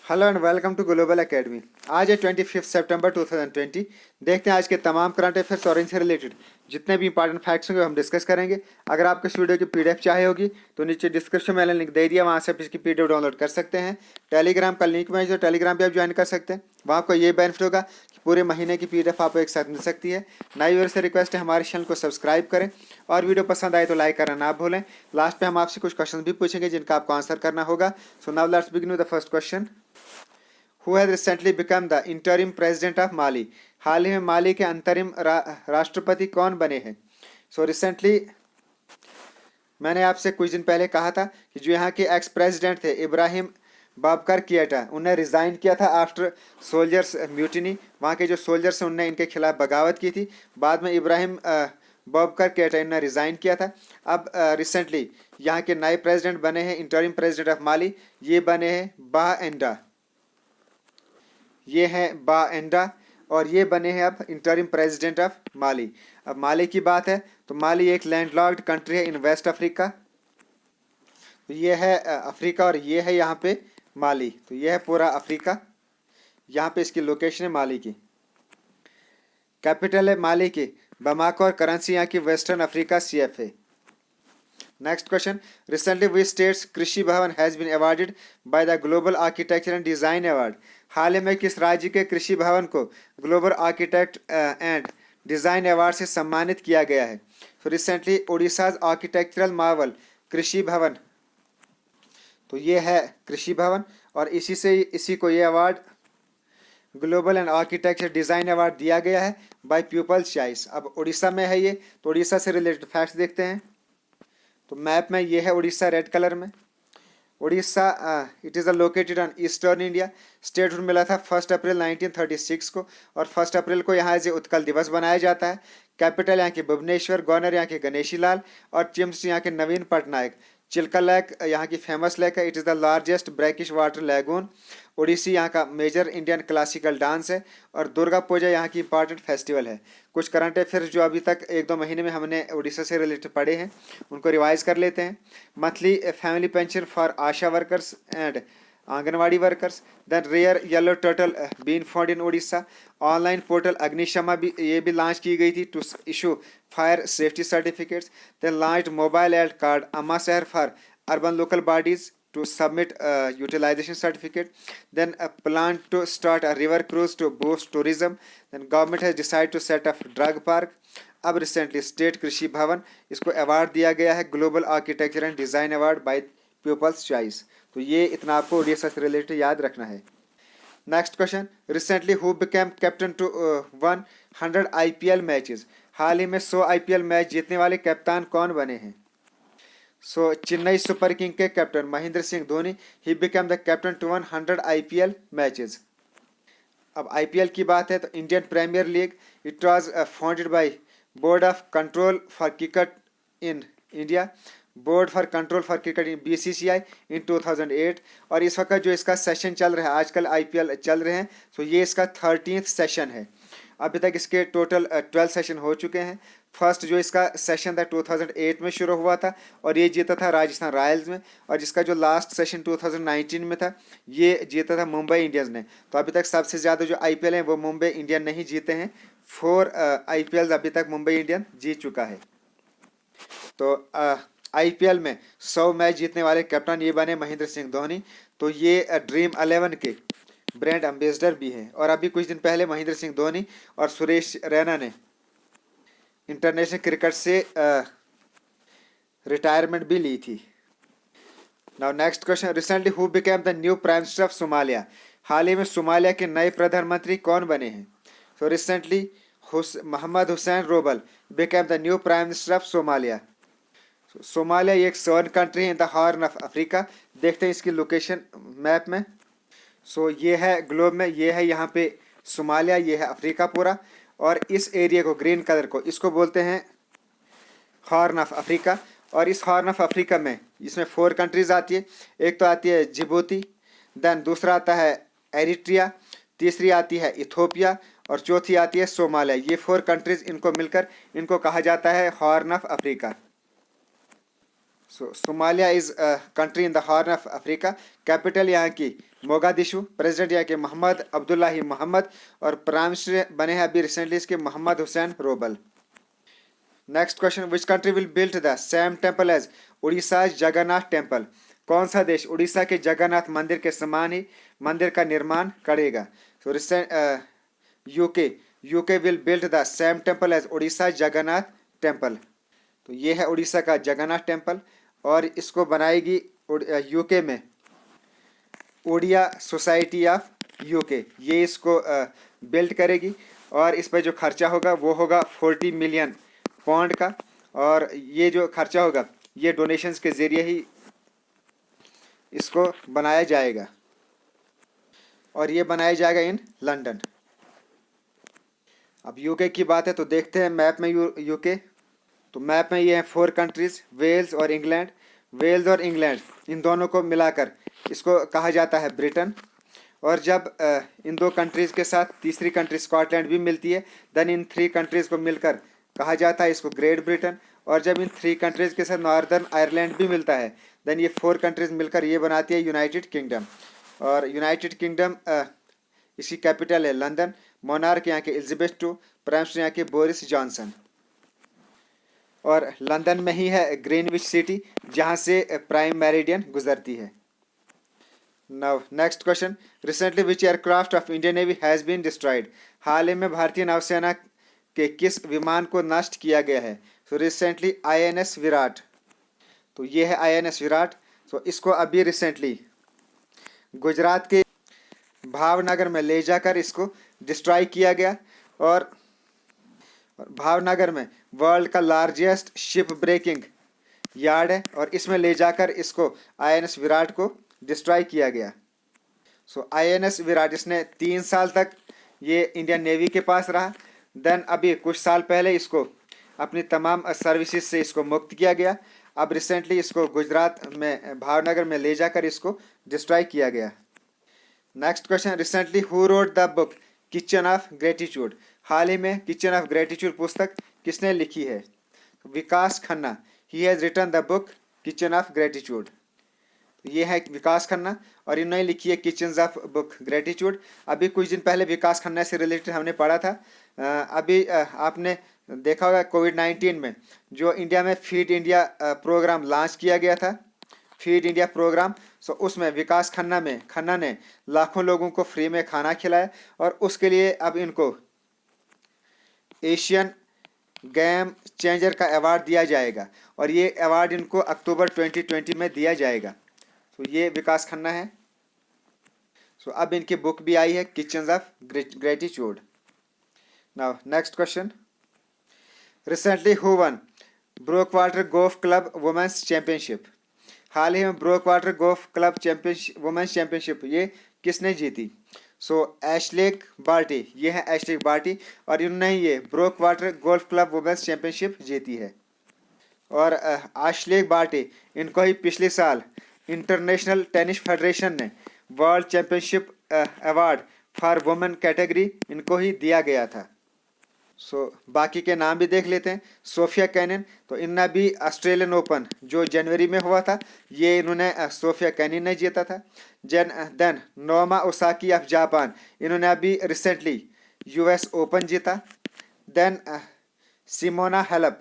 Hello and welcome to Global Academy. आज है 25 सितंबर 2020। देखते हैं आज के तमाम करंट अफेयर्स और इनसे रिलेटेड जितने भी इंपॉर्टेंट फैक्ट्स होंगे हम डिस्कस करेंगे। अगर आपको इस वीडियो की पीडीएफ चाहिए होगी तो नीचे डिस्क्रिप्शन में लिंक दे दिया, वहाँ से आप इसकी पीडीएफ डाउनलोड कर सकते हैं। टेलीग्राम का लिंक में जो टेलीग्राम पे आप ज्वाइन कर सकते हैं, वहाँ आपको ये बेनिफिट होगा कि पूरे महीने की पीडीएफ आपको एक साथ मिल सकती है। नई व्यूअर से रिक्वेस्ट है हमारे चैनल को सब्सक्राइब करें और वीडियो पसंद आए तो लाइक करना ना भूलें। लास्ट पे हम आपसे कुछ क्वेश्चन भी पूछेंगे जिनका आपको आंसर करना होगा। So now let's begin with the first question. Who has recently become the interim president of Mali? हाल ही में माली के अंतरिम राष्ट्रपति कौन बने हैं? सो रिसेंटली मैंने आपसे कुछ दिन पहले कहा था कि जो यहाँ के एक्स प्रेसिडेंट थे इब्राहिम बाबकर किएटा, उन्हें रिज़ाइन किया था आफ्टर सोल्जर्स म्यूटिनी। वहाँ के जो सोल्जर्स हैं उनने इनके खिलाफ बगावत की थी। बाद में इब्राहिम बाबकर किएटा इन्होंने रिज़ाइन किया था। अब रिसेंटली यहाँ के नए प्रेसिडेंट बने हैं इंटरिम प्रेसिडेंट ऑफ माली। ये बने हैं बा एंडा, ये हैं बा एंडा और ये बने हैं अब इंटरिम प्रेसिडेंट ऑफ माली। अब माली की बात है तो माली एक लैंडलॉक्ड कंट्री है इन वेस्ट अफ्रीका। तो ये है अफ्रीका और ये है यहाँ पे माली। तो ये है पूरा अफ्रीका, यहाँ पे इसकी लोकेशन है माली की। कैपिटल है माली की बमाको और करेंसी यहाँ की western Africa CFA। Next question. Recently which states Krishi Bhavan has been awarded by the global architecture and design award? हाल ही में किस राज्य के कृषि भवन को global architect and design award से सम्मानित किया गया है? तो रिसेंटली ओडिशाज आर्किटेक्चरल मार्वल कृषि भवन, तो ये है कृषि भवन और इसी को ये award global and architecture design award दिया गया है बाय पीपल्स चॉइस। अब उड़ीसा में है ये, तो उड़ीसा से रिलेटेड फैक्ट्स देखते हैं। तो मैप में ये है उड़ीसा रेड कलर में। Orissa it is located on eastern India. Statehood मिला था 1 अप्रैल 1936 को और 1 अप्रैल को यहाँ से उत्कल दिवस बनाया जाता है। कैपिटल यहाँ के भुवनेश्वर, गवर्नर यहाँ के गणेशी लाल और चीफ यहाँ के नवीन पटनायक। चिल्का लेक यहाँ की फेमस लेक है। It is the largest brackish water lagoon. Odissi यहाँ का मेजर इंडियन क्लासिकल डांस है और दुर्गा पूजा यहाँ की इंपॉर्टेंट फेस्टिवल है। कुछ करंट अफेयर्स जो अभी तक 1-2 महीने में हमने उड़ीसा से रिलेटेड पढ़े हैं उनको रिवाइज कर लेते हैं। Monthly family pension for ASHA workers and anganwadi workers. Then rare yellow turtle been found in Orissa. Online portal Agnishama भी ये भी लॉन्च की गई थी to issue fire safety certificates. Then launched mobile health card Amma Shahar for urban local bodies to submit a utilization certificate. Then a plan to start a river cruise to boost tourism. Then government has decided to set up drug park. अब recently state कृषि भवन इसको award दिया गया है global architecture and design award bye people's choice. तो ये इतना आपको उड़ीसा से रिलेटेड याद रखना है। Next question. Recently who became captain to 100 IPL matches? हाल ही में 100 IPL मैच जीतने वाले कप्तान कौन बने हैं? सो चेन्नई सुपर किंग के कैप्टन महेंद्र सिंह धोनी ही become the captain to 100 IPL matches. अब IPL की बात है तो Indian premier league it was founded by board of control for cricket in India, board for control for cricket in BCCI in 2008। और इस वक्त जो इसका सेशन चल रहा है, आजकल IPL चल रहे हैं, सो ये इसका 13th सेशन है। अभी तक इसके टोटल 12 सेशन हो चुके हैं। फर्स्ट जो इसका सेशन था 2008 में शुरू हुआ था और ये जीता था राजस्थान रॉयल्स में। और इसका जो लास्ट सेशन 2019 में था ये जीता था मुंबई इंडियंस ने। तो अभी तक सबसे ज़्यादा जो IPL हैं वो मुंबई इंडियन नहीं जीते हैं। 4 IPL अभी तक मुंबई इंडियन जीत चुका है। तो IPL में 100 मैच जीतने वाले कैप्टन ये बने महेंद्र सिंह धोनी। तो ये ड्रीम 11 के ब्रांड एम्बेसडर भी हैं। और अभी कुछ दिन पहले महेंद्र सिंह धोनी और सुरेश रैना ने इंटरनेशनल क्रिकेट से रिटायरमेंट भी ली थी। Now next question. Recently who became the new prime minister of Somalia? हाल ही में सोमालिया के नए प्रधानमंत्री कौन बने हैं? So recently Mohamed Hussain Roble became the new prime minister of Somalia. Somalia एक सॉवरेन कंट्री है in the Horn of Africa. देखते हैं इसकी लोकेशन मैप में। सो ये है ग्लोब में, ये है यहाँ पे सोमालिया, ये है अफ्रीका पूरा। और इस एरिया को ग्रीन कलर को इसको बोलते हैं हॉर्न ऑफ अफ्रीका। और इस हॉर्न ऑफ अफ्रीका में इसमें 4 कंट्रीज आती है। एक तो आती है जिबूती, देन दूसरा आता है एरिट्रिया, तीसरी आती है इथोपिया और चौथी आती है सोमालिया। ये 4 कंट्रीज इनको मिलकर इनको कहा जाता है horn of Africa. So Somalia is country in the Horn of Africa. Capital यहाँ की मोगादिशु। प्रेसिडेंट यहाँ के मोहम्मद अब्दुल्लाही मोहम्मद और प्राइम मिनिस्टर बने हैं अभी रिसेंटली इसके Mohammad Hussain Robel. Next question, which country will build the same temple as Orissa Jagannath temple? कौन सा देश उड़ीसा के जगन्नाथ मंदिर के समान ही मंदिर का निर्माण करेगा? So recent UK UK will build the same temple as Orissa Jagannath temple. तो ये है उड़ीसा का जगन्नाथ टेम्पल और इसको बनाएगी यूके में ओडिया सोसाइटी ऑफ यूके, ये इसको बिल्ड करेगी और इस पर जो खर्चा होगा वो होगा 40 मिलियन पाउंड का और ये जो खर्चा होगा ये डोनेशंस के ज़रिए ही इसको बनाया जाएगा और ये बनाया जाएगा इन लंदन। अब यूके की बात है तो देखते हैं मैप में यूके। तो मैप में ये हैं 4 कंट्रीज़, वेल्स और इंग्लैंड। वेल्स और इंग्लैंड इन दोनों को मिलाकर इसको कहा जाता है ब्रिटेन। और जब इन 2 कंट्रीज़ के साथ तीसरी कंट्री स्कॉटलैंड भी मिलती है देन इन 3 कंट्रीज़ को मिलकर कहा जाता है इसको ग्रेट ब्रिटेन। और जब इन 3 कंट्रीज़ के साथ नॉर्दर्न आयरलैंड भी मिलता है देन ये 4 कंट्रीज़ मिलकर ये बनाती है यूनाइटेड किंगडम। और यूनाइटेड किंगडम इसकी कैपिटल है लंदन। मोनार्क यहाँ के एलिजाबेथ II, प्राइम मिनिस्टर यहाँ के बोरिस जॉनसन। और लंदन में ही है ग्रीनविच सिटी जहाँ से प्राइम मेरिडियन गुजरती है। Now next question, recently which aircraft of Indian navy has been destroyed? हाल ही में भारतीय नौसेना के किस विमान को नष्ट किया गया है? So recently INS Virat. तो ये है INS विराट। सो इसको अभी रिसेंटली गुजरात के भावनगर में ले जाकर इसको डिस्ट्रॉय किया गया और भावनगर में वर्ल्ड का लार्जेस्ट शिप ब्रेकिंग यार्ड है और इसमें ले जाकर इसको INS विराट को डिस्ट्रॉय किया गया। सो INS विराट इसने 3 साल तक ये इंडियन नेवी के पास रहा। देन अभी कुछ साल पहले इसको अपनी तमाम सर्विसेज से इसको मुक्त किया गया। अब रिसेंटली इसको गुजरात में भावनगर में ले जाकर इसको डिस्ट्रॉय किया गया। Next question, recently who wrote the book Kitchen of Gratitude? हाल ही में किचन ऑफ ग्रेटिट्यूड पुस्तक किसने लिखी है? Vikas Khanna. He has written the book Kitchen of Gratitude. ये है विकास खन्ना और इन्होंने लिखी है किचन ऑफ बुक ग्रेटिट्यूड। अभी कुछ दिन पहले विकास खन्ना से रिलेटेड हमने पढ़ा था। अभी आपने देखा होगा कोविड-19 में जो इंडिया में फीड इंडिया प्रोग्राम लॉन्च किया गया था, फीड इंडिया प्रोग्राम। सो उसमें विकास खन्ना ने लाखों लोगों को फ्री में खाना खिलाया और उसके लिए अब इनको एशियन गेम चेंजर का अवार्ड दिया जाएगा और ये अवार्ड इनको अक्टूबर 2020 में दिया जाएगा। तो ये विकास खन्ना है। सो अब इनकी बुक भी आई है Kitchen of Gratitude. Now next question, recently who won Brookwater Golf Club women's championship? हाल ही में Brookwater Golf Club championship women's championship ये किसने जीती? So Ashleigh Barty. ये है एशलेक बार्टी और इन्होंने ये Brookwater Golf Club women's championship जीती है। और एशलेक बार्टी इनको ही पिछले साल इंटरनेशनल टेनिस फेडरेशन ने world championship award for women category इनको ही दिया गया था। सो बाकी के नाम भी देख लेते हैं। सोफिया केनिन, तो इन्होंने भी ऑस्ट्रेलियन ओपन जो जनवरी में हुआ था ये इन्होंने सोफिया केनिन ने जीता था। देन नोमा ओसाकी ऑफ जापान, इन्होंने अभी रिसेंटली US ओपन जीता। देन सिमोना हेलेप,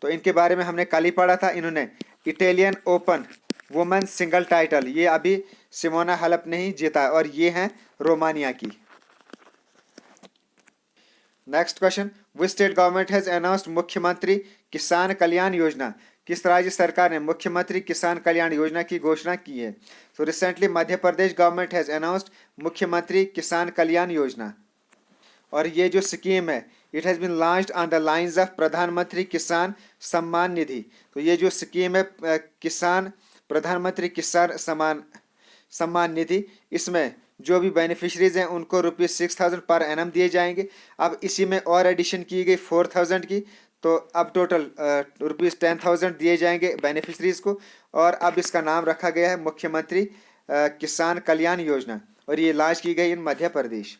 तो इनके बारे में हमने कल ही पढ़ा था। इन्होंने Italian open women's single title ये अभी सिमोना हेलेप ने ही जीता और ये हैं रोमानिया की। Next question, which state government has announced Mukhyamantri Kisan Kalyan योजना? किस राज्य सरकार ने मुख्यमंत्री किसान कल्याण योजना की घोषणा की है? So recently Madhya Pradesh government has announced Mukhyamantri Kisan Kalyan Yojana और ये जो स्कीम है it has been launched on the lines of Pradhanmantri Kisan Samman Nidhi. तो ये जो स्कीम है प्रधानमंत्री किसान सम्मान निधि, इसमें जो भी बेनिफिशरीज हैं उनको ₹6,000 पर एनम दिए जाएंगे। अब इसी में और एडिशन की गई 4,000 की, तो अब टोटल ₹10,000 दिए जाएंगे बेनिफिशरीज को और अब इसका नाम रखा गया है मुख्यमंत्री किसान कल्याण योजना और ये लॉन्च की गई इन मध्य प्रदेश।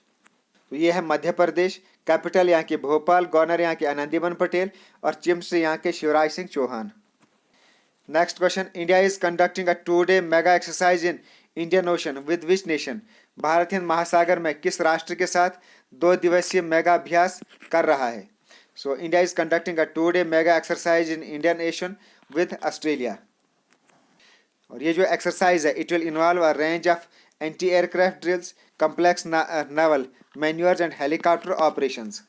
तो ये है मध्य प्रदेश, कैपिटल यहाँ के भोपाल, गवर्नर यहाँ के आनंदीबेन पटेल और चीफ मिनिस्टर यहाँ के Shivraj Singh Chouhan. Next question, India is conducting a 2-day mega exercise in Indian ocean with which nation? Bharat हिंद महासागर में किस राष्ट्र के साथ 2 दिवसीय मेगा अभ्यास कर रहा है? So India is conducting a 2 day mega exercise in Indian ocean with Australia. और ये जो एक्सरसाइज है it will involve a range of anti aircraft drills, complex naval manoeuvres and helicopter operations.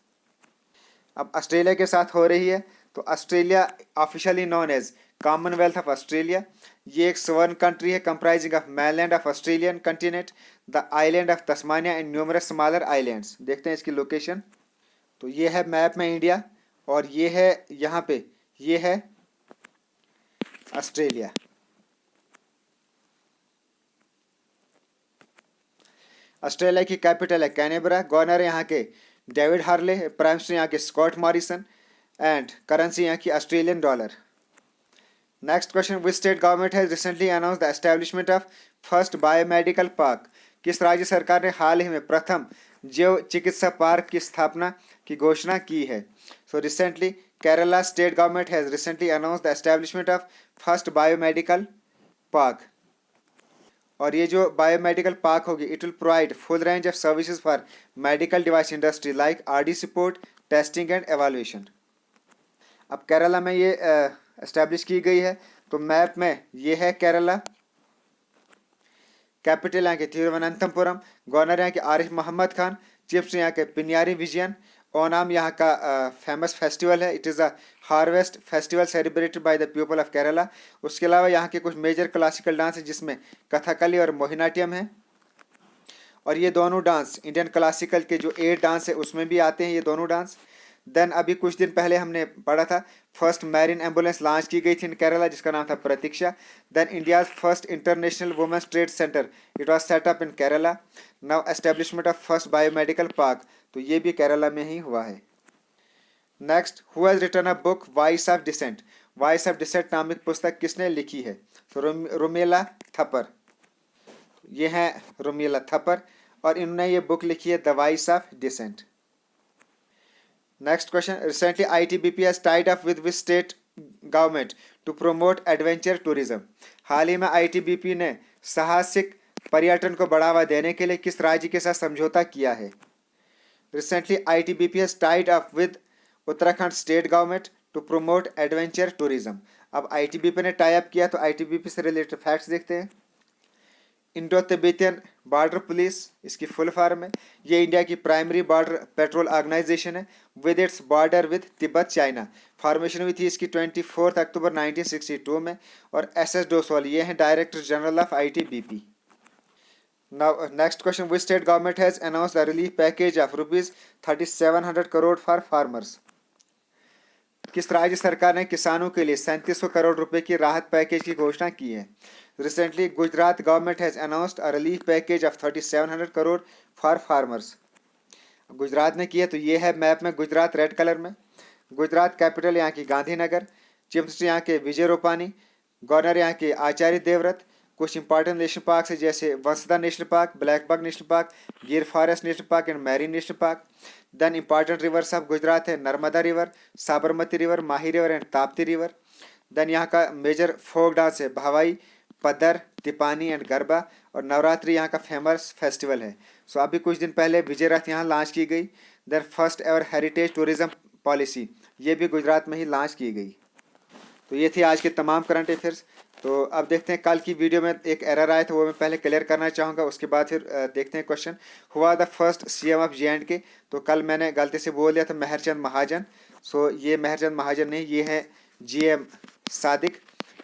अब ऑस्ट्रेलिया के साथ हो रही है, तो Australia officially known as Commonwealth of Australia. ये एक सवर्न कंट्री है comprising of mainland of Australian continent, the island of Tasmania and numerous smaller islands. देखते हैं इसकी लोकेशन। तो ये है मैप में इंडिया और ये है यहाँ पे, ये है ऑस्ट्रेलिया। ऑस्ट्रेलिया की कैपिटल है कैनबरा, गवर्नर है यहाँ के डेविड हार्ले, प्राइम मिनिस्टर यहाँ के स्कॉट मॉरिसन एंड करेंसी यहाँ की Australian dollar. Next question, which state government has recently announce the establishment of first biomedical park? किस राज्य सरकार ने हाल ही में प्रथम जैव चिकित्सा पार्क की स्थापना की घोषणा की है? So recently Kerala state government has recently announce the establishment of first biomedical park. और ये जो बायोमेडिकल पार्क होगी it will provide full range of services for medical device industry like RD support, testing and evaluation. अब केरला में ये establish की गई है, तो मैप में ये है केरला, कैपिटल यहाँ के तिरुवनंतपुरम, गवर्नर यहाँ के आरिफ मोहम्मद खान, चीफ यहाँ के पिनियारी विजयन। ओनाम यहाँ का फेमस फेस्टिवल है, it is a harvest festival celebrated by the people of Kerala. उसके अलावा यहाँ के कुछ मेजर क्लासिकल डांस है जिसमें कथकली और मोहिनाट्यम है। और ये दोनों डांस इंडियन क्लासिकल के जो 8 डांस है उसमें भी आते हैं ये दोनों डांस। देन अभी कुछ दिन पहले हमने पढ़ा था फर्स्ट मैरिन एम्बुलेंस लॉन्च की गई थी इन केरला जिसका नाम था Pratiksha. Then India's first international women's trade centre it was set up in Kerala. Now establishment of first biomedical park, तो ये भी केरला में ही हुआ है। Next, who has written a book Voice of Dissent? Voice of Dissent नामक पुस्तक किसने लिखी है? तो रुमेला थपर, ये हैं रुमेला थपर और इन्होंने ये बुक लिखी है the voice of dissent. Next question, recently ITBP has tied up with which state government to promote adventure tourism? हाल ही में ITBP ने साहसिक पर्यटन को बढ़ावा देने के लिए किस राज्य के साथ समझौता किया है? Recently ITBP has tied up with Uttarakhand state government to promote adventure tourism. अब ITBP ने टाई अप किया, तो ITBP से रिलेटेड फैक्ट्स देखते हैं। इंडो तिब्बतियन बॉर्डर पुलिस इसकी फुल फॉर्म है। ये इंडिया की प्राइमरी बॉर्डर पेट्रोल ऑर्गेनाइजेशन है with its border with Tibet China. Formation हुई थी इसकी 24 अक्टूबर 1962 में। और SS डोसवाल ये हैं director general of ITBP। Now next question, which state government has announced the relief package of ₹3700 crore for farmers? किस राज्य सरकार ने किसानों के लिए 3700 करोड़ रुपए की राहत पैकेज की घोषणा की है? Recently Gujarat government has announced a relief package of 3700 crore for farmers. Gujarat ने किया, तो ये है मैप में गुजरात रेड कलर में। गुजरात कैपिटल यहाँ की गांधीनगर, चीफ मिनिस्टर यहाँ के विजय रूपानी, गवर्नर यहाँ के आचार्य देवव्रत। कुछ इंपॉर्टेंट नेशनल पार्क है जैसे Vansda national park, blackbuck national park, Gir forest national park and marine national park. Then important rivers of Gujarat है Narmada river, Sabarmati river, Mahi river and Tapti river. Then यहाँ का मेजर फोक डांस है भवाई, पदर, तिपानी एंड गरबा। और नवरात्रि यहाँ का फेमस फेस्टिवल है। सो अभी कुछ दिन पहले विजय रथ यहाँ लॉन्च की गई। Then first ever heritage tourism policy ये भी गुजरात में ही लॉन्च की गई। तो ये थी आज के तमाम करंट अफेयर्स। तो अब देखते हैं, कल की वीडियो में एक एरर आया था वो मैं पहले क्लियर करना चाहूँगा, उसके बाद फिर देखते हैं क्वेश्चन। हुआ the first CM of JNK? तो कल मैंने गलती से बोल दिया था मेहरचंद महाजन। सो ये मेहरचंद महाजन नहीं, ये है GM सादिक,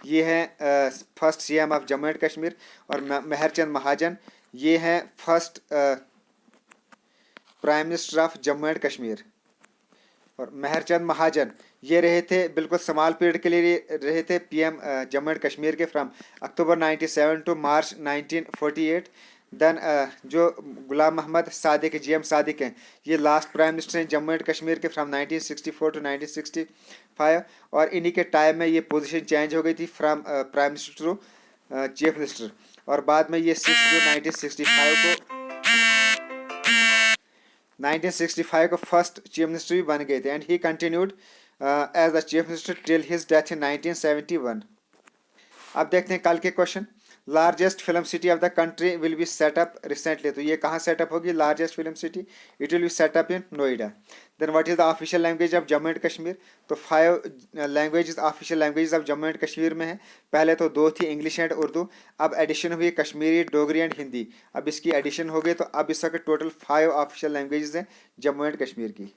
ये हैं first CM of Jammu and Kashmir. और मेहरचंद महाजन ये हैं first prime minister of Jammu and Kashmir. और मेहरचंद महाजन ये रहे थे बिल्कुल समाल पीरियड के लिए रहे थे PM जम्मू एंड कश्मीर के from October 97 to March 1948। Then जो गुलाम मोहम्मद सादिक GM सादिक हैं ये लास्ट प्राइम मिनिस्टर हैं जम्मू एंड कश्मीर के फ्रॉम 1964 टू 1965। और इन्हीं के टाइम में ये पोजीशन चेंज हो गई थी from prime minister to chief minister. और बाद में ये 6 जून 1965 को फर्स्ट चीफ मिनिस्टर भी बन गए थे। And he continued as the chief minister till his death in 1971। अब देखते हैं कल के question. Largest film city of the country will be set up recently, तो ये कहाँ सेटअप होगी largest film city, it will be set up in Noida. Then what is the official language of Jammu and Kashmir, तो 5 languages official languages of Jammu and Kashmir में है। पहले तो 2 थी, इंग्लिश एंड उर्दू, अब एडिशन हुई कश्मीरी, डोगरी एंड हिंदी, अब इसकी एडिशन हो गई, तो अब इस वक्त टोटल 5 ऑफिशियल लैंग्वेजेस हैं जम्मू एंड कश्मीर की।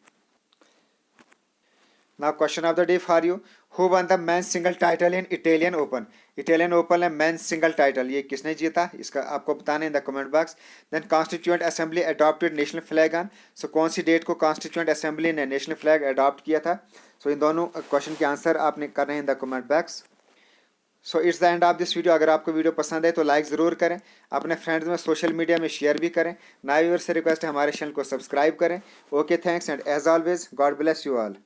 Now question of the day for you. Who won the men's single title in Italian Open? Italian Open में men's single title ये किसने जीता, इसका आपको बताना है in the comment box. Then constituent assembly adopted national flag on, so कौन सी डेट को कॉन्स्टिट्यूएंट असेंबली ने नेशनल फ्लैग अडॉप्ट किया था। सो इन दोनों क्वेश्चन के आंसर आपने करने हैं इन the comment box. So it's the end of this video. अगर आपको वीडियो पसंद है तो लाइक ज़रूर करें, अपने फ्रेंड्स में सोशल मीडिया में शेयर भी करें। नए व्यूअर्स से रिक्वेस्ट है हमारे चैनल को सब्सक्राइब करें। Okay thanks and as always god bless you all.